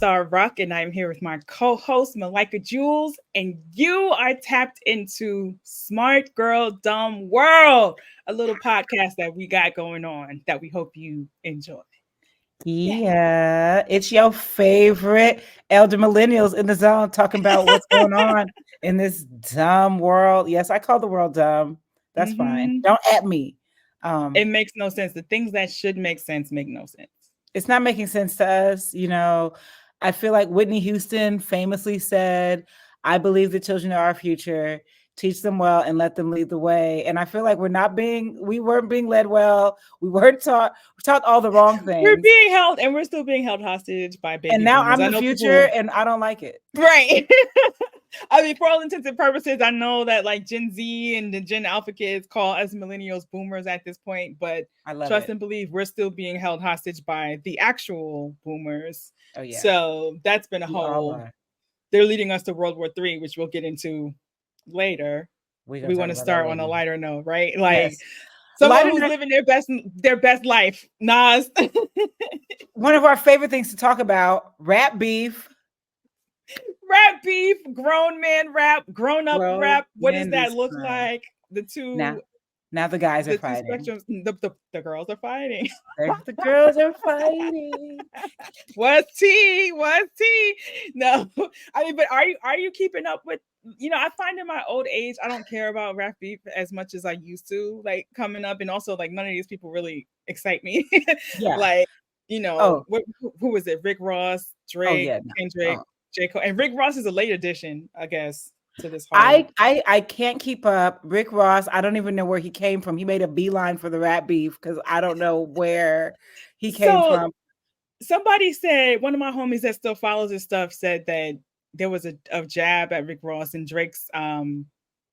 Star Ruck, and I'm here with my co-host Malika Jules, and you are tapped into Smart Girl Dumb World, a little podcast that we got going on that we hope you enjoy. Yeah. Yeah, it's your favorite elder millennials in the zone talking about what's going on in this dumb world. Yes, I call the world dumb. That's fine. hmm Don't at me. It makes no sense. The things that should make sense make no sense. It's not making sense to us. I feel like Whitney Houston famously said, I believe the children are our future. Teach them well and let them lead the way. And I feel like we weren't being led well. We taught all the wrong We're things. being held, and we're still being held hostage by And baby now boomers. I'm I the know future people, and I don't like it. right? I mean, for all intents and purposes, I know that like Gen Z and the Gen Alpha kids call us millennials boomers at this point, but I love trust it. and believe we're still being held hostage by the actual boomers. Oh yeah, So that's been a we all whole, are. they're leading us to World War III, which we'll get into later. We're gonna We talk want to about that start on a later. lighter note, right? Like Yes, someone lighter who's note. living their best life. Nas. One of our favorite things to talk about: rap beef, Rap beef, grown man rap, grown up grown rap. What does men that this look time. like? The Now, two now the guys are the two fighting. spectrums, the girls are fighting. The girls are fighting. What's tea? What's tea? No, I mean, but are you keeping up with? I find in my old age, I don't care about rap beef as much as I used to. Like coming up, and also like none of these people really excite me. Yeah. Like Oh. who was it? Rick Ross, Oh Drake, yeah. No. Kendrick, Oh. J. Cole, and Rick Ross is a late addition, I guess, to this whole. I can't keep up. Rick Ross, I don't even know where he came from. He made a beeline for the rap beef because I don't know where he came So from. somebody said, one of my homies that still follows his stuff said that there was a jab at Rick Ross and Drake's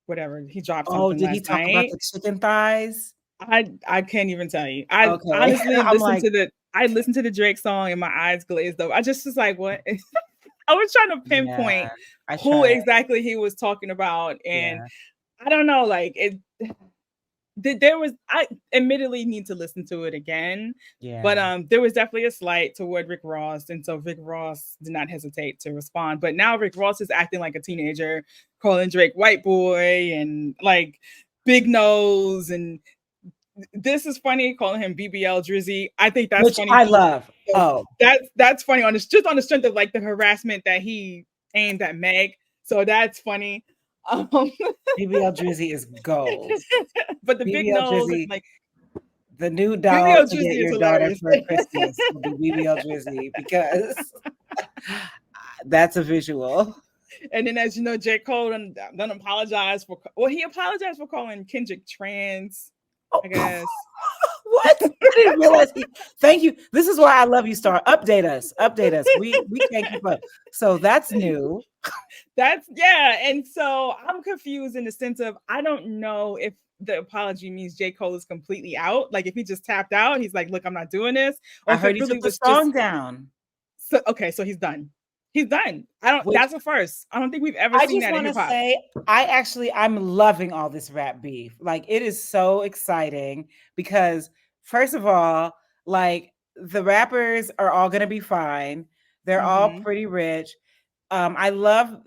whatever, he dropped Oh, something did he last talk about night. the chicken thighs? I can't even tell you. I Okay. honestly I'm listened like, to the Drake song and my eyes glazed over. I just was like, what? I was trying to yeah, pinpoint I who tried. exactly he was talking about, and Yeah, I don't know, like it. There was, I admittedly need to listen to it again, but yeah. there was definitely a slight toward Rick Ross, and so Rick Ross did not hesitate to respond. But now Rick Ross is acting like a teenager, calling Drake white boy and like big nose, and this is funny, calling him BBL Drizzy. I think that's Which funny I too. love. Oh, That's funny on this, just on the strength of like the harassment that he aimed at Meg. So that's funny. Um, BBL Drizzy is gold. but the big BBL nose and Drizzy, like the new doll BBL to get Drizzy is your daughter hilarious. for Christmas will be BBL Drizzy because that's a visual. And then, as you know, J. Cole done apologize for. Well, he apologized for calling Kendrick trans, Oh, I guess. what? I didn't realize thank you. This is why I love you, Star. Update us. Update us. We can't keep up. So that's new. That's, yeah. And so I'm confused in the sense of I don't know if the apology means J. Cole is completely out. Like if he just tapped out, he's like, "Look, I'm not doing this," or I if it heard he really took the was song just down. so. Okay, so he's done. He's done. I don't. Which That's a first. I don't think we've ever I seen just that in want to hip hop. say, I'm loving all this rap beef. Like, it is so exciting because, first of all, like, the rappers are all going to be fine. They're all Mm-hmm. pretty rich. I love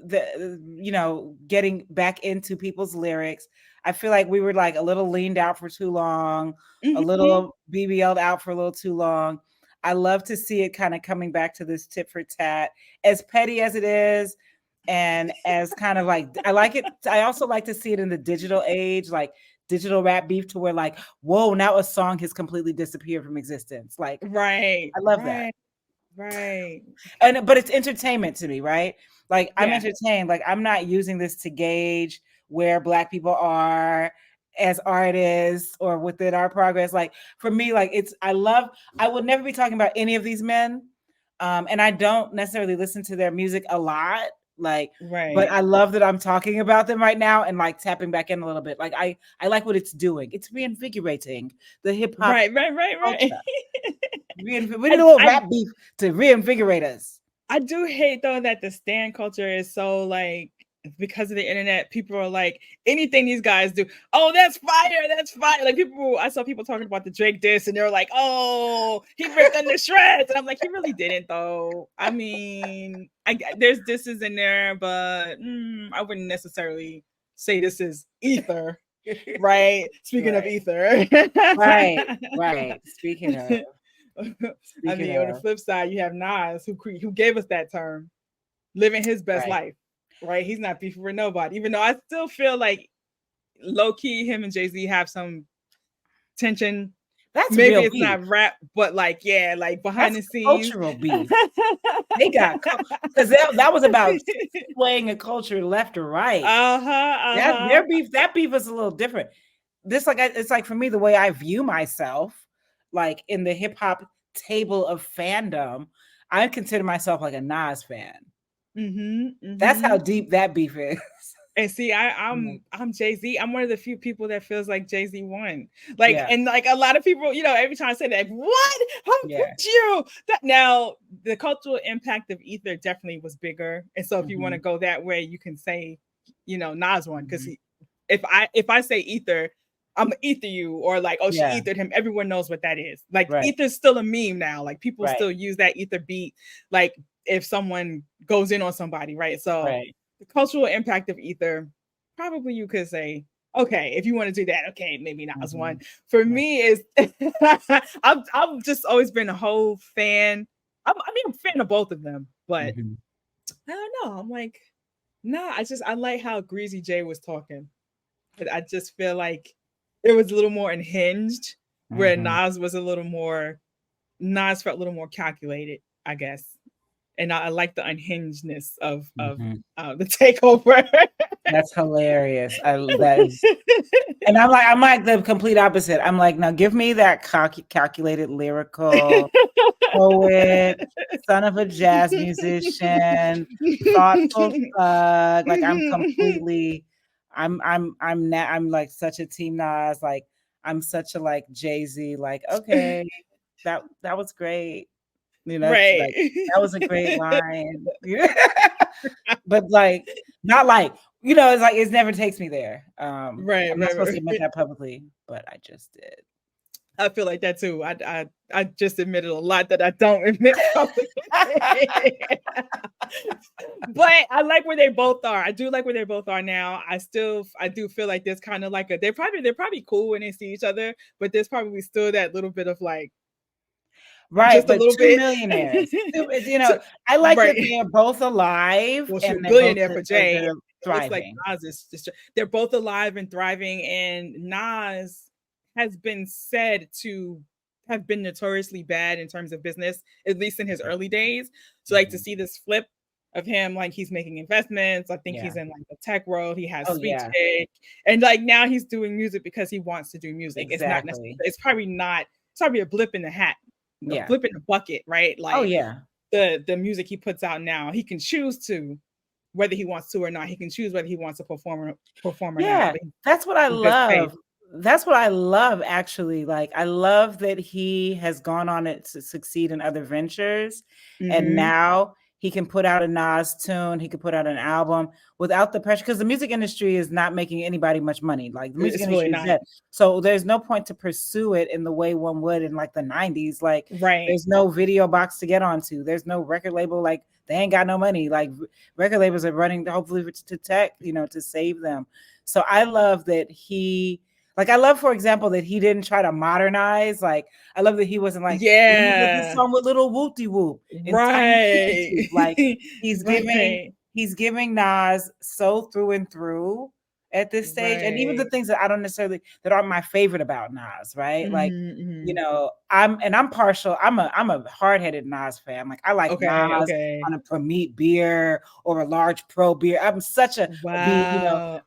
getting back into people's lyrics. I feel like we were like a little leaned out for too long, a Mm-hmm. little BBL'd out for a little too long. I love to see it kind of coming back to this tit for tat, as petty as it is, and as kind of like I like it. I also like to see it in the digital age, like digital rap beef, to where like, whoa, now a song has completely disappeared from existence. Like, Right. I love that. Right. Right. And but it's entertainment to me, right? Like, I'm Yeah. entertained. Like, I'm not using this to gauge where Black people are as artists or within our progress. Like, for me, like, I would never be talking about any of these men. And I don't necessarily listen to their music a lot. Like, but Right. I love that I'm talking about them right now and like tapping back in a little bit. Like, I like what it's doing. It's reinvigorating the hip hop Right. Right. Right. Right. culture. We need a little I rap beef to reinvigorate us. I do hate though that the stan culture is so like because of the internet, people are like, anything these guys do, oh, that's fire, that's fire. Like I saw people talking about the Drake diss, and they're like, oh, he ripped them to shreds, and I'm like, he really didn't though. I mean, there's disses in there, but I wouldn't necessarily say this is Ether, right? Speaking of Ether, right. Speaking of, I mean, on the flip side, you have Nas who gave us that term, living his best life. Right, he's not beefing with nobody. Even though I still feel like low key, him and Jay-Z have some tension. That's maybe real it's beef. Not rap, but like like behind That's the scenes, cultural beef. They got because that was about swaying a culture left or right. Their beef. That beef is a little different. It's like for me the way I view myself, like in the hip hop table of fandom, I consider myself like a Nas fan. That's how deep that beef is. And see, I'm Jay-Z. I'm one of the few people that feels like Jay-Z won. Like, and like a lot of people, every time I say that, what? How could you? Now, the cultural impact of Ether definitely was bigger. And so if you want to go that way, you can say, Nas won. Because if I say Ether, I'm gonna ether you, or like, oh, she ethered him. Everyone knows what that is. Like, Ether's still a meme now. Like, people still use that Ether beat. Like, if someone goes in on somebody, right? So the cultural impact of Ether, probably you could say, okay, if you want to do that, okay, maybe Nas one. For me, is I've just always been a whole fan. I'm a fan of both of them, but I don't know. I'm like, nah. I like how Greasy J was talking. But I just feel like it was a little more unhinged, where Nas felt a little more calculated, I guess. And I like the unhingedness of the takeover. That's hilarious. And I'm like the complete opposite. I'm like, now give me that calculated lyrical poet, son of a jazz musician, thoughtful thug. Like I'm like such a team Nas. Like I'm such a like Jay-Z. Like okay, that was great. Right. Like, that was a great line. But like, not like, it's like it never takes me there. I'm not supposed to admit that publicly, but I just did. I feel like that too. I just admitted a lot that I don't admit publicly. But I like where they both are. I do like where they both are now. I do feel like there's kind of like they're probably cool when they see each other, but there's probably still that little bit of like, right, just but a little two bit. Millionaires. I like that they are both alive. Well, and billionaire for Jay. They're thriving. Like Nas is just, they're both alive and thriving, and Nas has been said to have been notoriously bad in terms of business, at least in his early days. So like to see this flip of him, like he's making investments. I think he's in like the tech world. He has speech and like now he's doing music because he wants to do music. Exactly. It's probably a blip in the hat. Flip in the bucket, right? Like, the music he puts out now, he can choose to, whether he wants to or not. He can choose whether he wants to perform or not. That's what I love. That's what I love, actually. Like, I love that he has gone on it to succeed in other ventures, and now he can put out a Nas tune. He can put out an album without the pressure, because the music industry is not making anybody much money. Like the music industry is dead. So there's no point to pursue it in the way one would in like the 90s. Like there's no video box to get onto. There's no record label. Like they ain't got no money. Like record labels are running hopefully to tech, to save them. So I love that I love, for example, that he didn't try to modernize. Like, I love that he wasn't like, this song with little whoopty whoop. Right. Like, he's giving Nas so through and through at this stage. And even the things that I don't necessarily, that aren't my favorite about Nas, right? Like, I'm partial. I'm a hard-headed Nas fan. Like, I like Nas on a Promeet beer or a large pro beer. I'm such a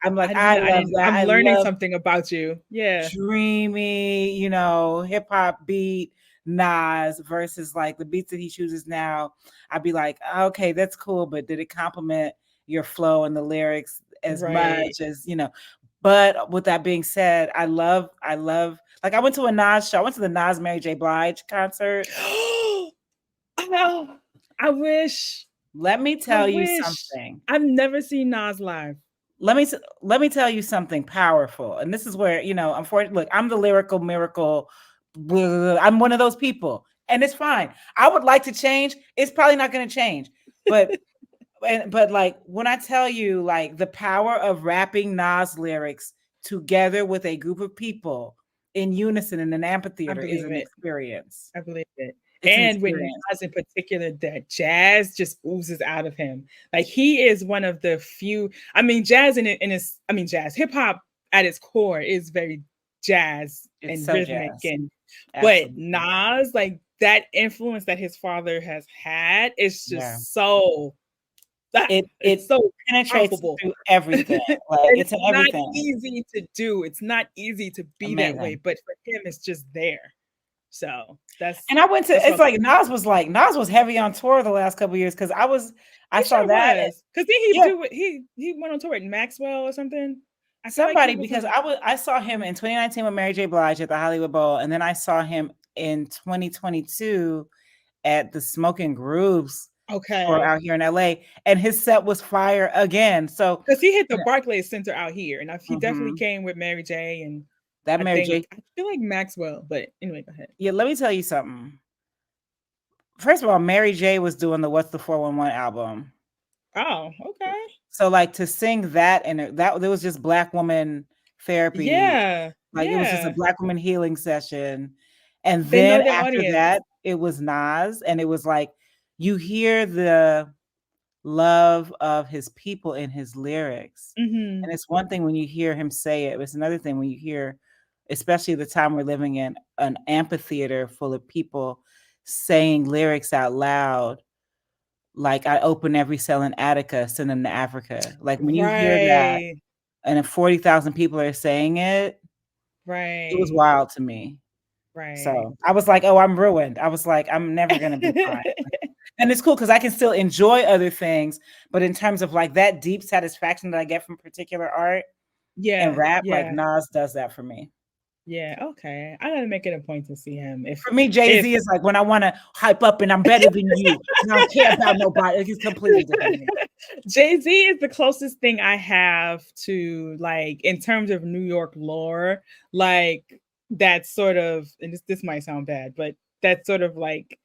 I'm like, I love that. I'm learning something about you. Yeah. Dreamy, hip-hop beat Nas versus like the beats that he chooses now. I'd be like, okay, that's cool, but did it complement your flow and the lyrics as much as, But with that being said, I love, like I went to a Nas show. I went to the Nas Mary J. Blige concert. I wish. Let me I tell you wish. something. I've never seen Nas live. Let me tell you something powerful. And this is where, unfortunately, look, I'm the lyrical miracle. I'm one of those people. And it's fine. I would like to change. It's probably not going to change. But but like when I tell you like the power of rapping Nas lyrics together with a group of people in unison in an I amphitheater is believe an it. experience. I believe it. It's an And with experience. Nas in particular, that jazz just oozes out of him. Like he is one of the few. I mean, jazz in his. I mean, jazz hip hop at its core is very jazz It's and so rhythmic, jazz. and but Absolutely. Nas, like that influence that his father has had, is Yeah. just so. It's It so penetrates palpable. through everything. Like And it's it's in not everything. easy to do. It's not easy to be that way, Amazing. but for him, it's just there. So And I went to that's it's what like Nas was heavy on tour the last couple of years because I he saw sure that. was. Cause then he Yeah, do it. He went on tour with Maxwell or something. I feel like he somebody was because on. I saw him in 2019 with Mary J. Blige at the Hollywood Bowl, and then I saw him in 2022 at the Smoking Grooves tour Okay, out here in LA, and his set was fire again. So because he hit the yeah, Barclays Center out here, and he definitely mhm. came with Mary J. And That I Mary think J. I feel like Maxwell. But anyway, go ahead. Yeah, let me tell you something. First of all, Mary J. was doing the What's the 411 album. Oh, okay. So like to sing that and that there was just black woman therapy, Yeah, like it was just a yeah. black woman healing session. And They know then their after that, audience. it was Nas, and it was like you hear the love of his people in his lyrics. Hmm. And it's one thing when you hear him say it, but it's another thing when you hear, especially the time we're living in, an amphitheater full of people saying lyrics out loud like I open every cell in Attica, send them to Africa. Like when you hear that Right, and if 40,000 people are saying it was right, wild to me. right. So I was like, oh, I'm ruined. I was like, I'm never gonna be fine. And it's cool because I can still enjoy other things, but in terms of like that deep satisfaction that I get from particular art and Yeah, rap, like yeah, Nas does that for me. yeah. Okay, I gotta make it a point to see him. For me, If Jay-Z is like when I want to hype up and I'm better than you and I don't care about nobody. Like, it's completely different to me. Jay-Z is the closest thing I have to, like, in terms of New York lore, like that sort of, and this might sound bad, but that sort of like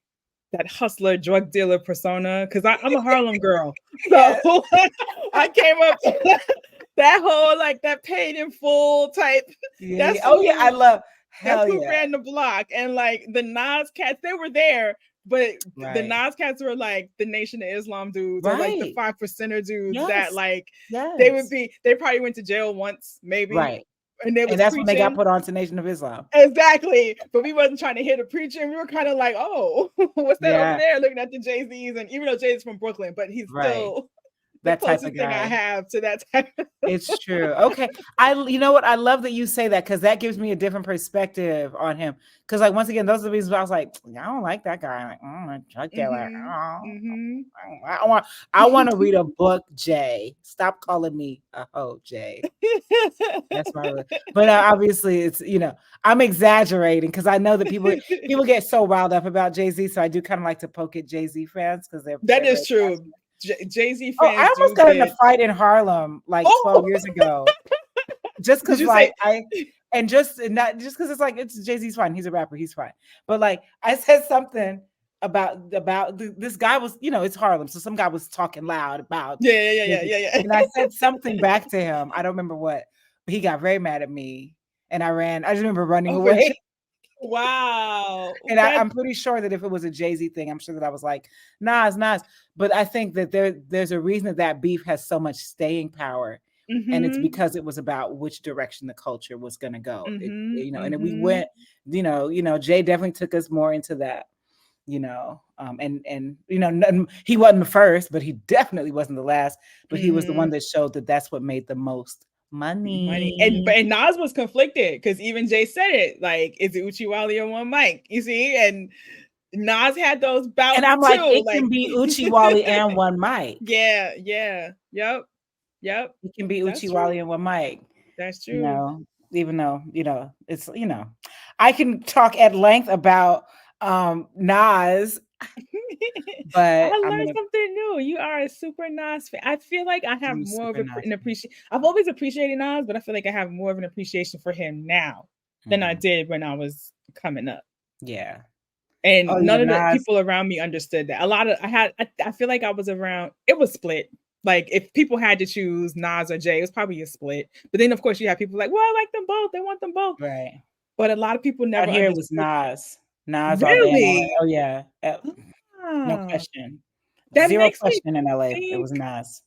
that hustler drug dealer persona, because I'm a Harlem girl. So Yes. I came up that whole like that paid in full type. Yeah, yeah. That's Oh yeah, I who love that's hell who yeah. ran the block. And like the Nas cats, they were there, but the Right. Nas cats were like the Nation of Islam dudes or like the Right. 5%er dudes that Yes. like Yes. they probably went to jail once, maybe, Right. and they And was that's when they got preaching. put on to Nation of Islam. Exactly. But we wasn't trying to hit a preacher. And we were kind of like, oh, what's that over Yeah. there? Looking at the Jay-Z's. And even though Jay's from Brooklyn, but he's Right. still the That type of closest thing I guy. have to that type of It's true. Okay. You know what? I love that you say that because that gives me a different perspective on him. Because, like, once again, those are the reasons why I was like, I don't like that guy. Like, drug dealer. mm-hmm. Mm-hmm. I want to read a book, Jay. Stop calling me a hoe, Jay. That's my but obviously it's I'm exaggerating because I know that people get so riled up about Jay-Z, so I do kind of like to poke at Jay-Z fans because That they're very is true. passionate. Jay-Z Oh, I fans almost do got in a get, fight in Harlem like 12 oh, years ago just did because you say, like I and just not just because it's like it's Jay-Z's fine, he's a rapper, he's fine, but like I said something about this guy was it's Harlem, so some guy was talking loud about yeah, yeah, yeah, Jay-Z, yeah, yeah, and I yeah. said something back to him. I don't remember what, but he got very mad at me, and I just remember running Oh, for away. wow. And That I'm pretty sure that if it was a Jay-Z thing, I'm sure that I was like, Nas. But I think that there's a reason that beef has so much staying power. And it's mm-hmm. because it was about which direction the culture was going to go. Mm-hmm. And we Mm-hmm. went, Jay definitely took us more into that, and he wasn't the first, but he definitely wasn't the last. But he was the Mm-hmm. one that showed that that's what made the most Money. money. And Nas was conflicted because even Jay said it, like, is it Uchiwali or one mic? You see? And Nas had those And bouts I'm like, too. it Like can be Uchiwali and one mic. yeah, yeah. Yep. Yep. It can be That's true. Uchiwali and one mic, That's you true. know, even though, it's, I can talk at length about Nas But I learned mean, something new. You are a super Nas fan. I feel like I have I'm a more of super nice. an appreciation. I've always appreciated Nas, but I feel like I have more of an appreciation for him now than I Mhm. did when I was coming up. Yeah. And Oh yeah, none of the Nas. people around me understood that. A lot of I feel like I was around it was split. Like if people had to choose Nas or Jay, it was probably a split. But then of course you have people like, well, I like them both. They want them both. Right. But a lot of people Out never here it was understood. Nas. Nas all day in LA. Really? Oh yeah. No Ah, question. that Zero makes me question in LA. It was think. Nas.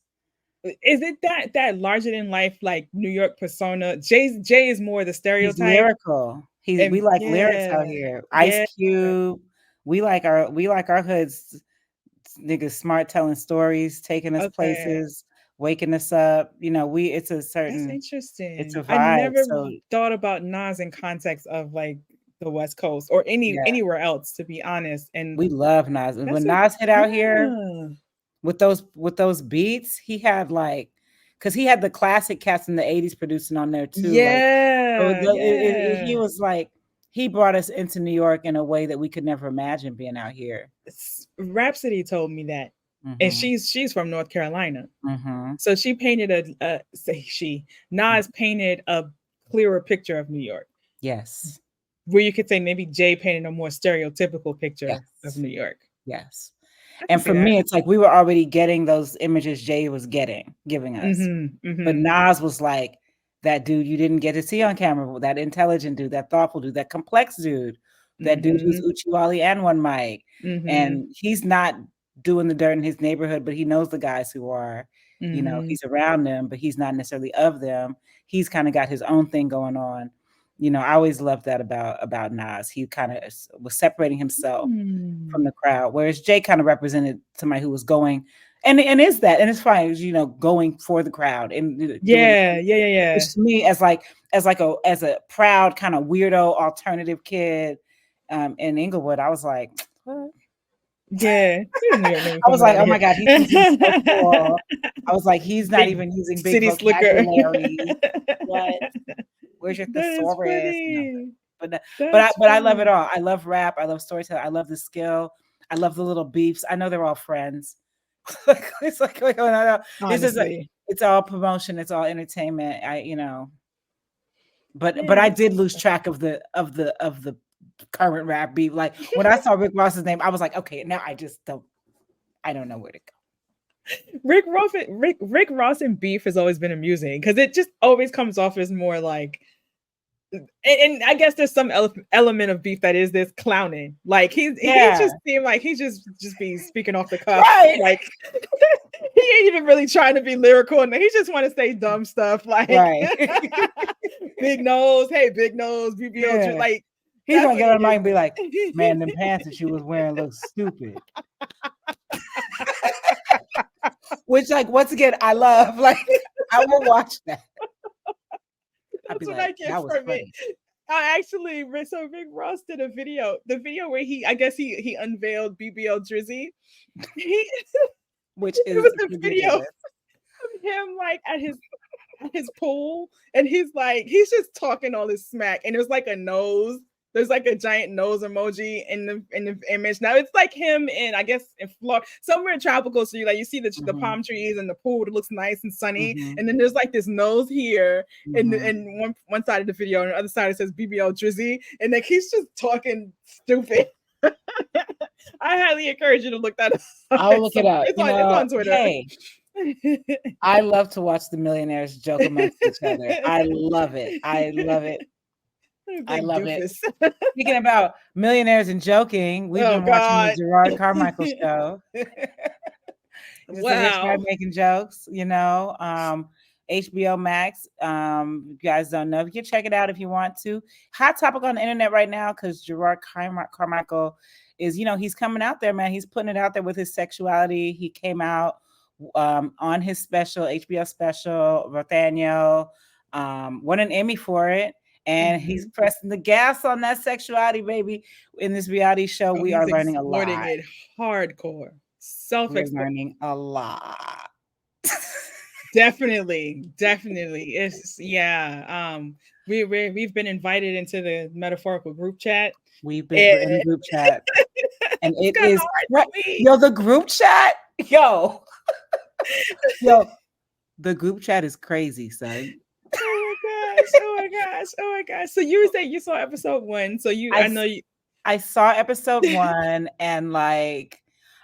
Is it that larger than life like New York persona? Jay is more the He's stereotype. lyrical. We And like lyrics yeah, out here. Ice yeah, Cube. We like our hoods niggas smart telling stories, taking us okay. places, waking us up. It's That's it's a interesting. I vibe. never So thought about Nas in context of like the West Coast or yeah, anywhere else, to be honest. And we love Nas. And that's when a Nas hit out here yeah. with those beats, he had because he had the classic cats in the 80s producing on there too. So Yeah, he yeah. was he brought us into New York in a way that we could never imagine being out here. Rhapsody told me that. And Mm-hmm. she's from North Carolina. Mm-hmm. So she painted Nas painted a clearer picture of New York, Yes. where you could say maybe Jay painted a more stereotypical picture of Yes. New York. Yes. I can And see for that. me, it's like we were already getting those images Jay was giving us. Mhm, But mhm, Nas was like that dude you didn't get to see on camera, that intelligent dude, that thoughtful dude, that complex dude, that dude who's mhm, Uchiwali and one mic. mhm, And he's not doing the dirt in his neighborhood, but he knows the guys who are, mhm. he's around them, but he's not necessarily of them. He's kind of got his own thing going on. I always loved that about Nas. He kind of was separating himself from Mm. the crowd, whereas Jay kind of represented somebody who was going and is that, and it's fine, going for the crowd and doing the Yeah, thing. yeah, yeah, yeah. Which to me, as a proud kind of weirdo alternative kid in Inglewood, I was like, what? Yeah. Where's New York nigga I was coming like, out of oh here? my god, he thinks he's so cool. I was like, he's not Big even using big city slicker. vocabulary. What? Where's your That is thesaurus? No, funny. That's but I love it funny. all. I love rap. I love storytelling. I love the skill. I love the little beefs. I know they're all friends. It's like oh, no, this is Honestly. it's all promotion. It's all entertainment. But I Yeah. did lose track of the current rap beef. Like when I saw Rick Ross's name, I was like, okay, now I just don't. I don't know where to go. Rick Ross and beef has always been amusing because it just always comes off as more like and I guess there's some element of beef that is this clowning. Like he Yeah, just seemed like he just be speaking off the cuff. right, Like he ain't even really trying to be lyrical, and he just want to say dumb stuff like right. big nose, hey big nose, BBL, Yeah, like he's that's gonna what get on the he mic and be like, is. "Man, them pants that she was wearing look stupid." Which, like, once again, I love. Like, I will watch that. I'd be That's what like, I get "That was from it. funny." I actually so Rick Ross did the video where I guess he unveiled BBL Drizzy. He Which it is was a video ridiculous. of him like at his pool, and he's just talking all this smack, and there's like a nose. There's like a giant nose emoji in the image. Now it's like him in I guess in Florida, somewhere tropical. So you see the Mhm, palm trees and the pool. It looks nice and sunny, mhm, and then there's like this nose here, and mhm. one side of the video, and the other side it says BBL Drizzy, and like he's just talking stupid. I highly encourage you to look that up. I'll look it up. It's on Twitter. Hey, I love to watch the millionaires joke amongst each other. I love it. I love it. I Big love it. doofus. Speaking about millionaires and joking, we've Oh been watching the God. Gerard Carmichael show. He's just a rich guy Wow. making jokes, HBO Max. You guys don't know. You can check it out if you want to. Hot topic on the internet right now because Gerard Carmichael is, he's coming out there, man. He's putting it out there with his sexuality. He came out on his HBO special, Nathaniel, won an Emmy for it. And he's Mhm. pressing the gas on that sexuality, baby. In this reality show, Oh, we he's are learning a exploiting lot. it hardcore. We're Self-exploit. learning a lot. Definitely. It's yeah. We've been invited into the metaphorical group chat. We're And in the group chat, and It's it kind of is hard for me. yo, the group chat, yo, yo, the group chat is crazy, son. Oh my gosh! Oh my gosh! Oh my gosh! So you say you saw episode 1. So I I know you. I saw episode 1 and like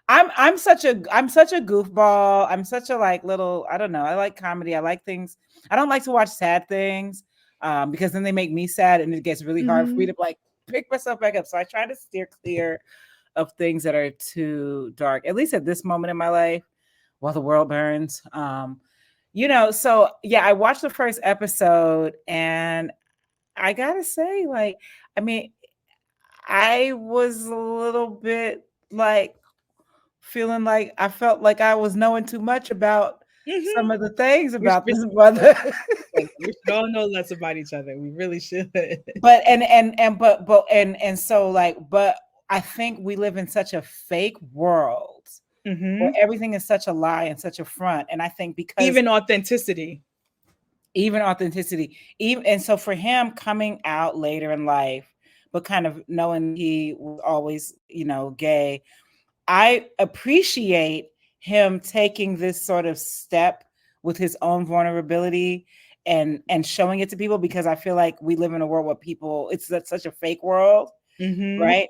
I'm such a goofball. I'm such a like little, I don't know. I like comedy. I like things. I don't like to watch sad things because then they make me sad and it gets really hard for me Mhm. to like pick myself back up. So I try to steer clear of things that are too dark, at least at this moment in my life while the world burns. So yeah, I watched the first episode and I gotta say, like, I mean, I was a little bit like feeling like I felt like I was knowing too much about Mhm. some of the things We about should, this brother. we should all know less about each other. We really should. but and so like, but I think we live in such a fake world where Mhm. everything is such a lie and such a front. And I think because Even authenticity. even authenticity, even and so for him coming out later in life, but kind of knowing he was always, gay, I appreciate him taking this sort of step with his own vulnerability and showing it to people, because I feel like we live in a world where people, such a fake world, Mhm. right?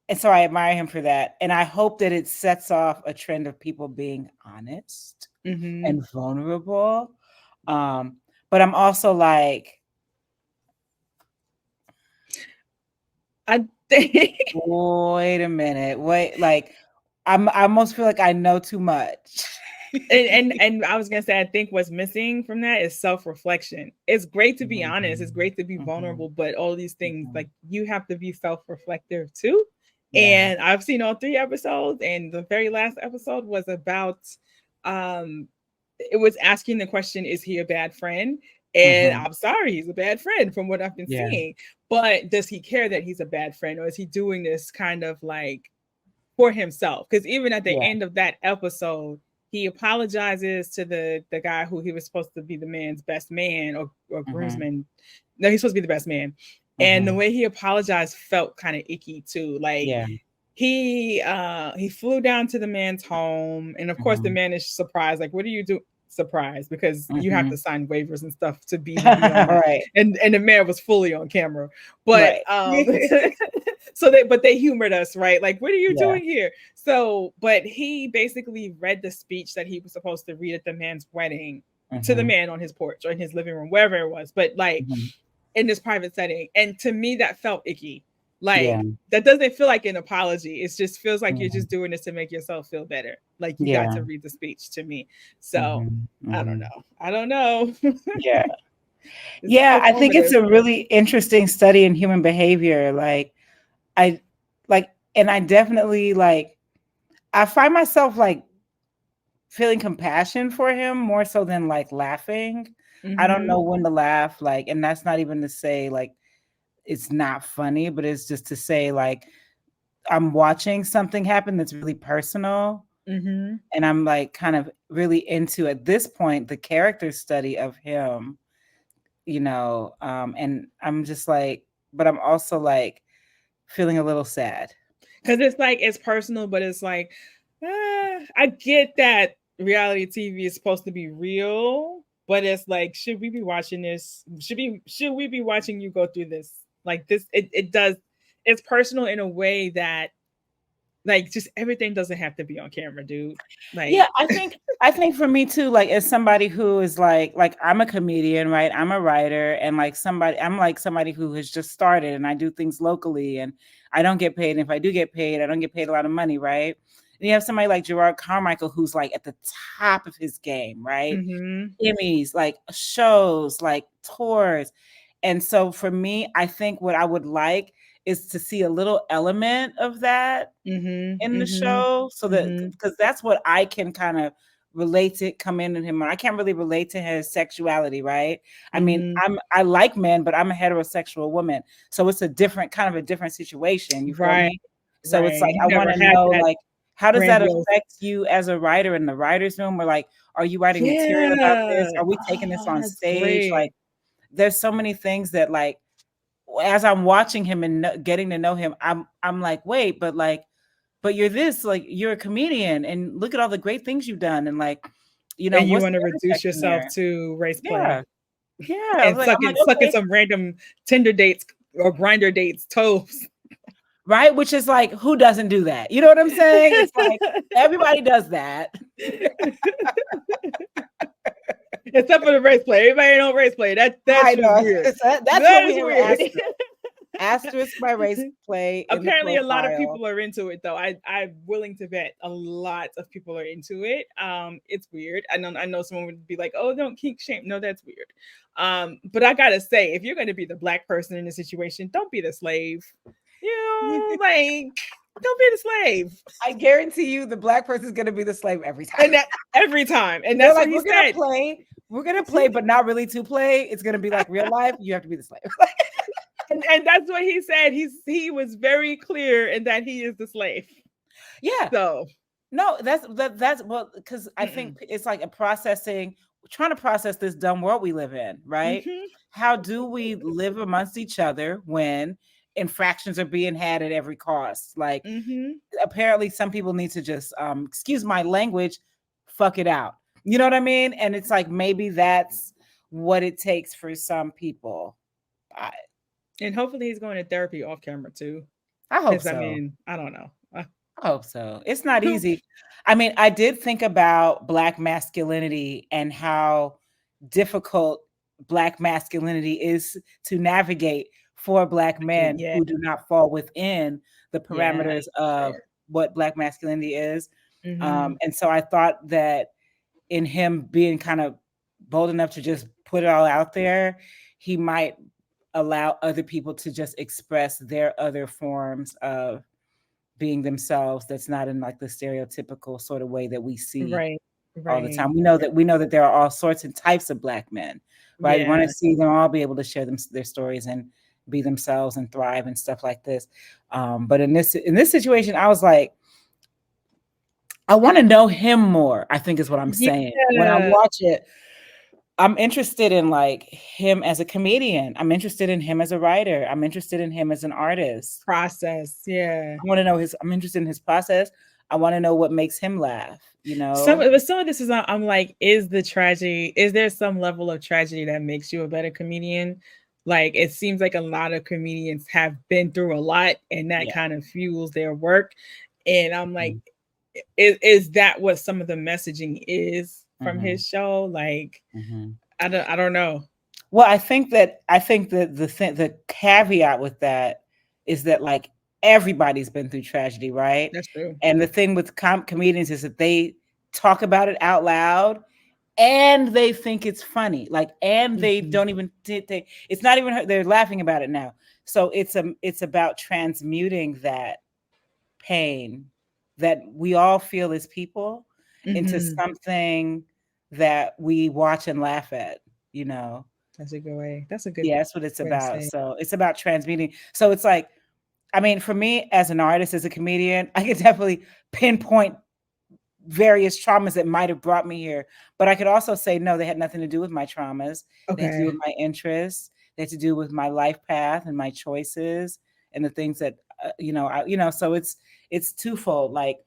And so I admire him for that. And I hope that it sets off a trend of people being honest Mhm. and vulnerable. But I'm also like, I think wait a minute, wait, like I almost feel like I know too much. and I was gonna say I think what's missing from that is self-reflection. It's great to be honest, it's Mhm, great to be mhm, vulnerable, but all these things, mhm. like, you have to be self-reflective too. Yeah. And I've seen all 3 episodes, and the very last episode was about um it was asking the question, is he a bad friend? And Mhm. I'm sorry, he's a bad friend from what I've been Yeah. seeing. But does he care that he's a bad friend, or is he doing this kind of like for himself? Because even at the Yeah. end of that episode, he apologizes to the guy who he was supposed to be the man's best man or Mhm. groomsman. No, he's supposed to be the best man. And the Mhm. way he apologized felt kind of icky too. Like, Yeah. he flew down to the man's home, and of course the Mhm. man is surprised. Like, what do you do? Surprised, because you have to Mhm. sign waivers and stuff to be on the, Right. and the man was fully on camera. But Right. they humored us, right? Like, what are you Yeah. doing here? So, but he basically read the speech that he was supposed to read at the man's wedding to the Mhm. man on his porch or in his living room, wherever it was, but like Mhm. in this private setting. And to me, that felt icky. Like, Yeah. that doesn't feel like an apology. It just feels like you're Mhm. just doing this to make yourself feel better. Like, you got Yeah. to read the speech to me. So Mhm. I don't Mhm. know. I don't know. Yeah. It's Yeah, I think it's performative. a really interesting study in human behavior. Like I like and I definitely like I find myself like feeling compassion for him more so than like laughing. I don't Mm-hmm. know when to laugh, like, and that's not even to say like it's not funny, but it's just to say like I'm watching something happen that's really personal. Mm-hmm. And I'm like kind of really into at this point the character study of him, and I'm just like, but I'm also like feeling a little sad. Because it's like, it's personal, but it's like, I get that reality TV is supposed to be real, but it's like, should we be watching this? Should we be watching you go through this? Like this, it does. It's personal in a way that, like, just everything doesn't have to be on camera, dude. Yeah, Like, I think for me too, like as somebody who is like I'm a comedian, right? I'm a writer, and like I'm like somebody who has just started and I do things locally and I don't get paid. And if I do get paid, I don't get paid a lot of money, right? And you have somebody like Gerard Carmichael who's like at the top of his game, right? mm-hmm, Emmys, like shows, like tours. And so for me, I think what I would like is to see a little element of that mm-hmm, in the mm-hmm, show, so that mm-hmm, because that's what I can kind of relate to, come in him. I can't really relate to his sexuality, right? I mean, mm-hmm. I like men, but I'm a heterosexual woman. So it's a different kind of a different situation. You feel Right, me? So it's right. like You I want never to had know that like how does that grandiose. affect you as a writer in the writer's room? Or like, are you writing material about Yeah. this? Are we taking this Oh, on that's stage? great. Like there's so many things that like as I'm watching him and getting to know him, I'm like, wait, but you're this, like, you're a comedian, and look at all the great things you've done, and like, And you what's want to the reduce intersection yourself there? to race Yeah, play yeah. and I'm like, sucking okay, some random Tinder dates or grinder dates toes. right? Which is like, who doesn't do that? You know what I'm saying? It's like everybody does that. Except for the race play. Everybody don't race play. That's I just know. weird. That's what That we is have an weird. asterisk by race play in the Apparently a lot of profile. people are into it though. I'm willing to bet a lot of people are into it. It's weird. I know someone would be like, oh, don't kink shame. No, that's weird. But I gotta say, if you're gonna be the black person in the situation, don't be the slave. Like, don't be the slave. I guarantee you the black person is gonna be the slave every time. And that every time. And They're that's what like, he we're said. gonna play, but not really to play. It's gonna be like real life. You have to be the slave. And that's what he said. He was very clear in that he is the slave. Yeah. So No, that's well, because I think it's like trying to process this dumb world we live in, right? mm-hmm. How do we live amongst each other when infractions are being had at every cost? Like, Mm-hmm. apparently some people need to just excuse my language, fuck it out. You know what I mean? And it's like, maybe that's what it takes for some people. And hopefully he's going to therapy off camera too. I hope Because I so. mean, I don't know. I hope so. It's not easy. I mean, I did think about Black masculinity and how difficult Black masculinity is to navigate for Black men Yeah. who do not fall within the Yeah. parameters of what Black masculinity is. Mm-hmm. And so I thought that in him being kind of bold enough to just put it all out there, he might allow other people to just express their other forms of being themselves, that's not in like the stereotypical sort of way that we see Right. all the Right. time. We know that there are all sorts and types of Black men, right? We want Yeah. to see them all be able to share their stories and be themselves and thrive and stuff like this. But in this situation, I was like, I want to know him more, I think is what I'm saying. When I Yeah. watch it, I'm interested in like him as a comedian. I'm interested in him as a writer. I'm interested in him as an artist. Process. Yeah. I want to know I'm interested in his process. I want to know what makes him laugh, Some of this is I'm like, is there some level of tragedy that makes you a better comedian? Like, it seems like a lot of comedians have been through a lot and that Yeah. kind of fuels their work. And I'm like, Mhm. is that what some of the messaging is from Mhm. his show? Like, Mhm. I don't know. Well, I think that the caveat with that is that like everybody's been through tragedy, right? That's true. And the thing with comedians is that they talk about it out loud and they think it's funny, like, and they don't even it's not even they're laughing about it now. So it's about transmuting that pain that we all feel as people into something that we watch and laugh at, That's a good way. That's a good Yeah, that's what it's way to about. say it. So it's about transmuting. So it's like, I mean, for me as an artist, as a comedian, I could definitely pinpoint various traumas that might have brought me here. But I could also say, no, they had nothing to do with my traumas. They had to do with my interests. They had to do with my life path and my choices and the things that, so it's twofold. Like,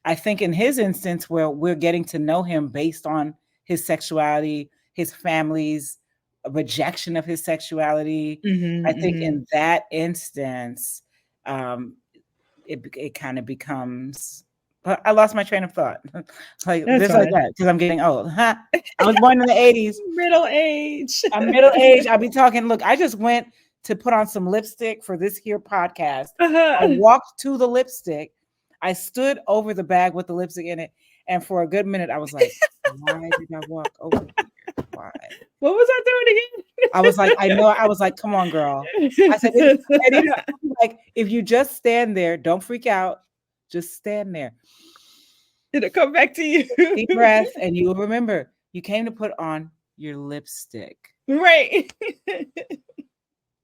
I think in his instance where we're getting to know him based on his sexuality, his family's rejection of his sexuality, I think in that instance, it kind of becomes, I lost my train of thought. Like, That's just like fine. that, because I'm getting old. I was born in the 80s. Middle age. I'm middle aged. I'll be talking. Look, I just went to put on some lipstick for this here podcast. I walked to the lipstick. I stood over the bag with the lipstick in it. And for a good minute, I was like, why did I walk over here? Why? What was I doing again? I was like, I was like, come on, girl. I said, like, if you just stand there, don't freak out. Just stand there. It'll come back to you. Deep breath, and you will remember you came to put on your lipstick. Right.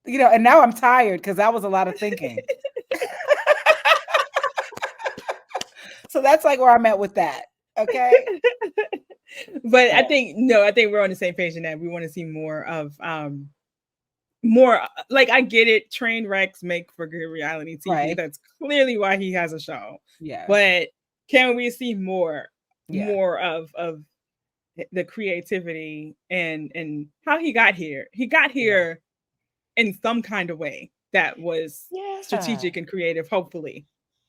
And now I'm tired because that was a lot of thinking. So that's like where I'm at with that. Okay. But I think we're on the same page in that we want to see more of more like I get it. Train wrecks make for good reality TV. Right. That's clearly why he has a show. Yeah. But can we see more, Yeah. of the creativity and how he got here? He got Yeah. here in some kind of way that was Yeah. strategic and creative. Hopefully,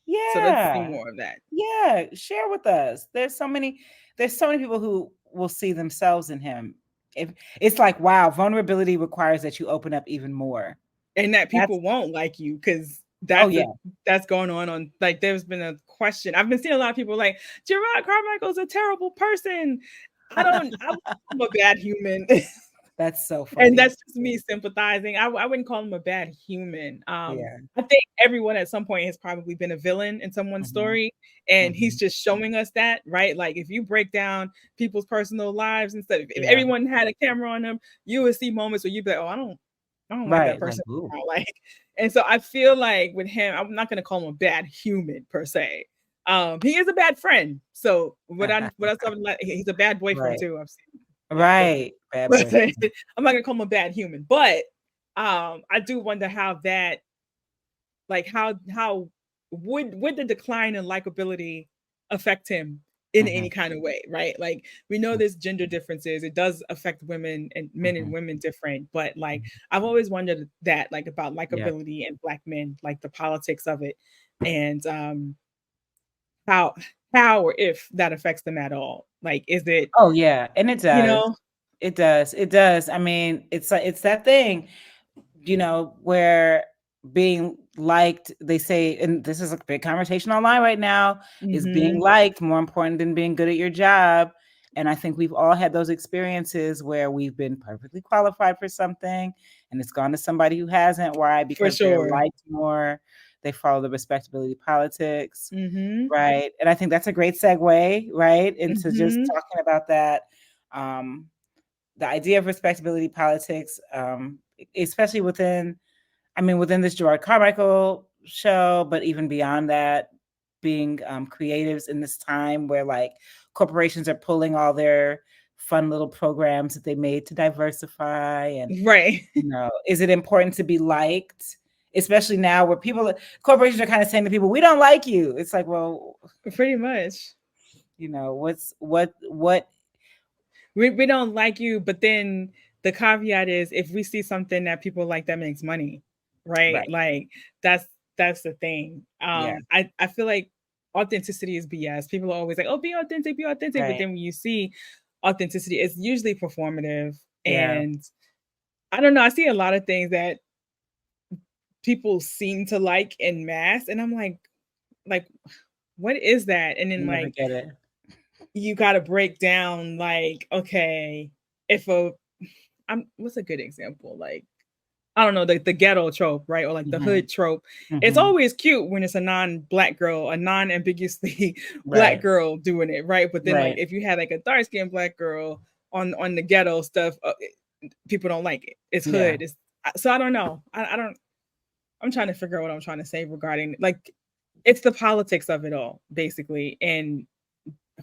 so let's see Yeah. more of that. Yeah. Share with us. There's so many people who will see themselves in him. If it's like, wow, vulnerability requires that you open up even more. And that That's people won't like you because oh yeah. that's going on like there's been a question. I've been seeing a lot of people like Gerard Carmichael's a terrible person. I would call him a bad human. That's so And funny. that's just me sympathizing. I wouldn't call him a bad human. Yeah. I think everyone at some point has probably been a villain in someone's Hmm. story, and he's Hmm. just showing us that, right? Like if you break down people's personal lives and stuff, if Yeah. everyone had a camera on them, you would see moments where you'd be like, "Oh, I don't like that Right. Like, person." ooh. Like, and so I feel like with him, I'm not gonna call him a bad human per se. He is a bad friend. So what I saw like he's a bad boyfriend Right. too. I've seen, yeah, Right. Bad but boyfriend. I'm not gonna call him a bad human. But I do wonder how that like how would the decline in likability affect him in Hmm. any kind of way, right? Like we know there's gender differences. It does affect women and men and Hmm. women different, but like I've always wondered that like about Yeah. likability and black men, like the politics of it and how or if that affects them at all. Like is it, Oh yeah. And it you does. know, It does. It does. I mean, it's that thing, where being liked, they say, and this is a big conversation online right now, is being mhm, liked more important than being good at your job? And I think we've all had those experiences where we've been perfectly qualified for something and it's gone to somebody who hasn't. Why? for Because they're sure. liked more. They follow the respectability politics. Mhm. Right. And I think that's a great segue, right, into just Mhm. talking about that. Um, the idea of respectability politics, especially within this Gerard Carmichael show, but even beyond that, being creatives in this time where like corporations are pulling all their fun little programs that they made to diversify. And, Right. is it important to be liked? Especially now where corporations are kind of saying to people, we don't like you. It's like, well, Pretty much. what We don't like you, but then the caveat is if we see something that people like that makes money, right? right. Like that's the thing. Yeah. I feel like authenticity is BS. People are always like, "Oh, be authentic," but Right. then when you see authenticity, it's usually performative. Yeah. And I don't know. I see a lot of things that people seem to like in mass, and I'm like, what is that? And You then never like get it. you got to break down like, okay, if a what's a good example? Like, I don't know, the ghetto trope, right? Or like the Mhm. hood trope. It's Mhm. always cute when it's a non-black girl, a non-ambiguously black Right. girl doing it, right? But then like Right. if you had like a dark-skinned black girl on the ghetto stuff, people don't like it. It's Yeah. hood. It's so I don't know. I don't. I'm trying to figure out what I'm trying to say regarding like it's the politics of it all, basically, and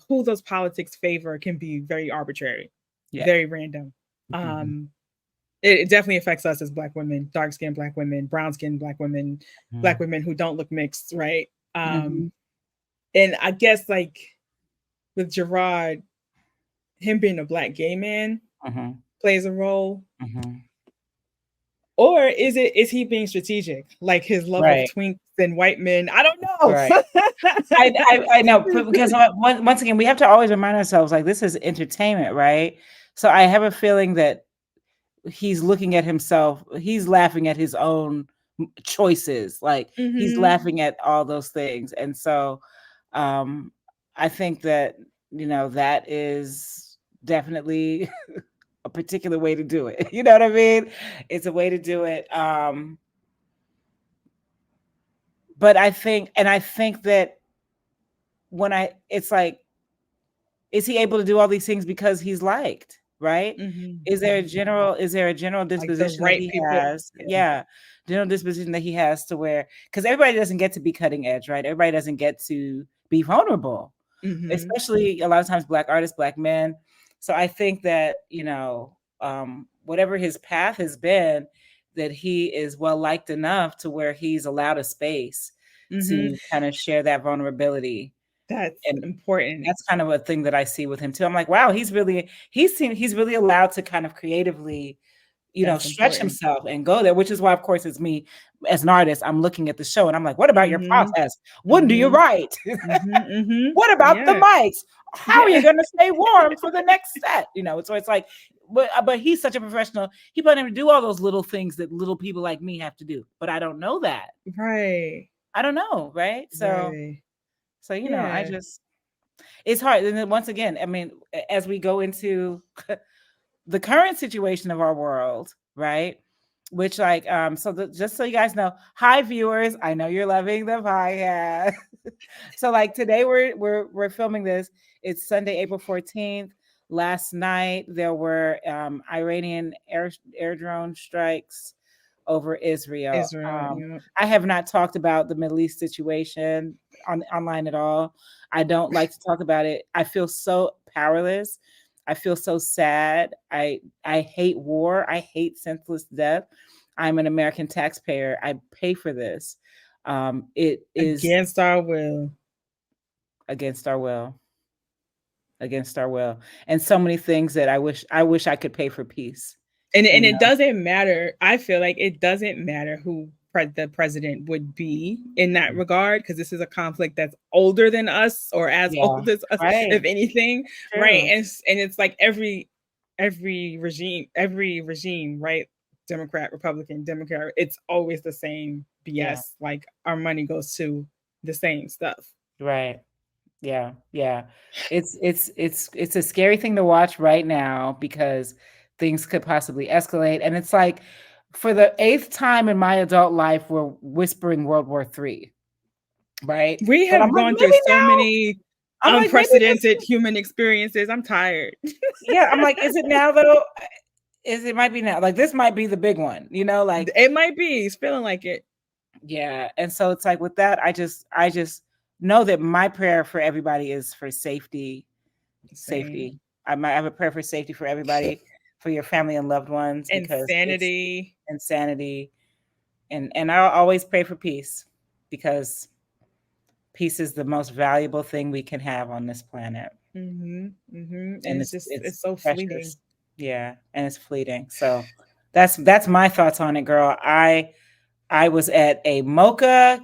who those politics favor can be very arbitrary, Yeah. very random. Mhm. Um, it definitely affects us as black women, dark skinned black women, brown skinned black Mhm. women who don't look mixed, right? Mhm. And I guess like with Gerard, him being a black gay man Mhm. plays a role. Mhm. Or is he being strategic? Like his love of Right. twinks and white men? I don't Right. I know, because once again, we have to always remind ourselves, like, this is entertainment, right? So I have a feeling that he's looking at himself, he's laughing at his own choices, like he's Mhm. laughing at all those things. And so um I think that that is definitely a particular way to do it. You know what I mean? It's a way to do it. But I think that it's like, is he able to do all these things because he's liked, right? Mhm. Is there a general Like the disposition that right he people. has? Yeah. Yeah, general disposition that he has to where, because everybody doesn't get to be cutting edge, right? Everybody doesn't get to be vulnerable, Mhm. especially a lot of times black artists, black men. So I think that whatever his path has been, that he is well liked enough to where he's allowed a space Mhm. to kind of share that vulnerability. That's And important. that's kind of a thing that I see with him too. I'm like, wow, he's really allowed to kind of creatively, That's stretch important. himself and go there, which is why, of course, it's me as an artist. I'm looking at the show and I'm like, what about your Mhm. process? When do you Mhm. write? Mhm. Mhm. What about the Yeah. mics? How are you Yeah. going to stay warm for the next set? So it's like, but he's such a professional. He put him to do all those little things that little people like me have to do. But I don't know that. Right. I don't know, right? So, Right. I Yeah. just it's hard. And then once again, I mean, as we go into the current situation of our world, right? Which just so you guys know, hi viewers, I know you're loving the podcast. So like today we're filming this. It's Sunday, April 14th. Last night there were Iranian air drone strikes over Israel. Israel. Yeah. I have not talked about the Middle East situation online at all. I don't like to talk about it. I feel so powerless. I feel so sad. I hate war. I hate senseless death. I'm an American taxpayer. I pay for this. It is Against our will. against our will, against our will, and so many things that I wish I could pay for peace. And You it know, doesn't matter. I feel like it doesn't matter who the president would be in that regard, because this is a conflict that's older than us, or as yeah, old as us, if right, anything, right? true, And it's like every regime, right? Democrat, Republican, Democrat, it's always the same yeah, BS. Like our money goes to the same stuff. right. Yeah, yeah. It's a scary thing to watch right now because things could possibly escalate. And it's like for the eighth time in my adult life, we're whispering World War III, right? We But have gone through so many I'm like, maybe this unprecedented human experiences. I'm tired. yeah, I'm like, is it now though? Is it might be now? Like this might be the big one, like It might be. It's feeling like it. yeah. And so it's like with that, I just know that my prayer for everybody is for safety. Same. Safety. I might have a prayer for safety for everybody, for your family and loved ones, because it's Insanity. insanity. And I'll always pray for peace because peace is the most valuable thing we can have on this planet. And And it's it's just it's it's so fleeting. precious. Yeah, and it's fleeting. So that's my thoughts on it, girl. I was at a mocha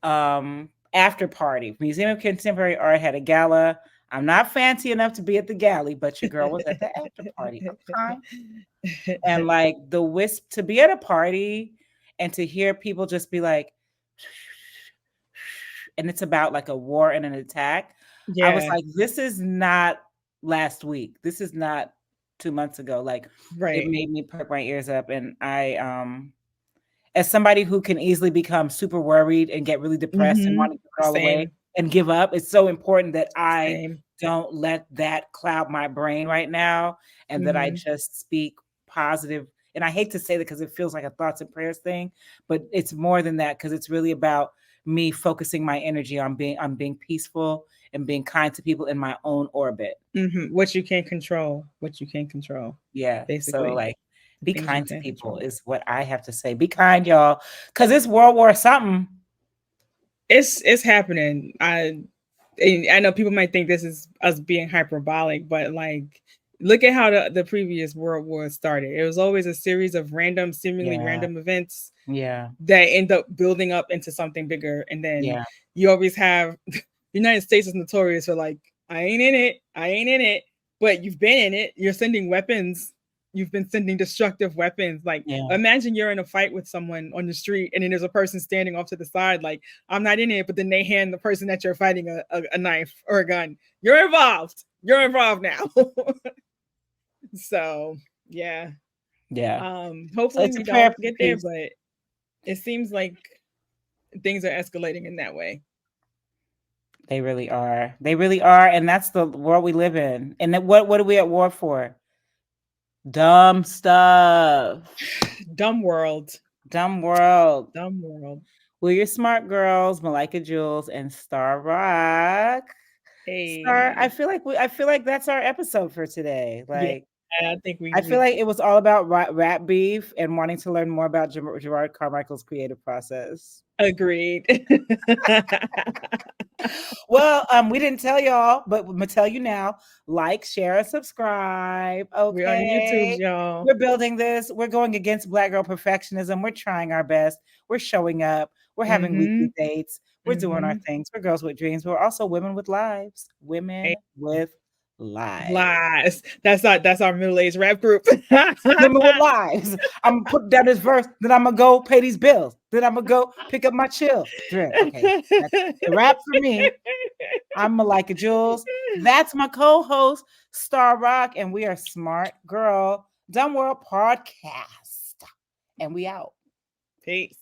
after party. Museum of Contemporary Art had a gala. I'm not fancy enough to be at the galley, but your girl was at the after party. Okay. And like the wisp to be at a party and to hear people just be like, and it's about like a war and an attack. I was Yeah, like, this is not last week. This is not 2 months ago. Like it right. made me perk my ears up. And as somebody who can easily become super worried and get really depressed and want to give it all away Same, and give up, it's so important that I same. don't let that cloud my brain right now and that I Mhm, just speak positive. And I hate to say that because it feels like a thoughts and prayers thing, but it's more than that because it's really about me focusing my energy on being peaceful and being kind to people in my own orbit. What you can't control, what you can't control, Yeah. So basically, like the be things you kind to can't people control. is what I have to say. Be kind, y'all. Cause it's World War something. It's happening. I know people might think this is us being hyperbolic, but like look at how the previous world war started. It was always a series of random, seemingly Yeah. random events Yeah. that end up building up into something bigger. And then Yeah. you always have the United States is notorious for like, I ain't in it, I ain't in it, but you've been in it. You're sending weapons. You've been sending destructive weapons. Like, Yeah. imagine you're in a fight with someone on the street, and then there's a person standing off to the side, like, I'm not in it, but then they hand the person that you're fighting a knife or a gun. You're involved. You're involved now. So, yeah. Yeah. So Hopefully it's a we prayer don't for get there, peace. but it seems like things are escalating in that way. They really are. They really are. And that's the world we live in. And then what are we at war for? Dumb stuff. Dumb world. Dumb world. Dumb world. We're your smart girls, Malika Jules and Star Rock. Star, I Hey. feel like I feel like that's our episode for today. Yeah. Like I think I feel like it was all about rap beef and wanting to learn more about Gerard Carmichael's creative process. agreed. Well, we didn't tell y'all, but I'm gonna tell you now. Like, share, and subscribe. We're on the YouTubes, Okay. y'all. We're building this. We're going against Black girl perfectionism. We're trying our best. We're showing up. We're having weekly dates. We're doing our things. We're girls with dreams. We're also women with lives. Women with lives. Lies. That's our middle-aged rap group. Women with lives. I'm gonna put down this verse, then I'm gonna go pay these bills. Then I'm gonna go pick up my children. Okay, that's a wrap for me. I'm Malika Jules. That's my co-host, Star Rock, and we are Smart Girl Dumb World Podcast. And we out. Peace.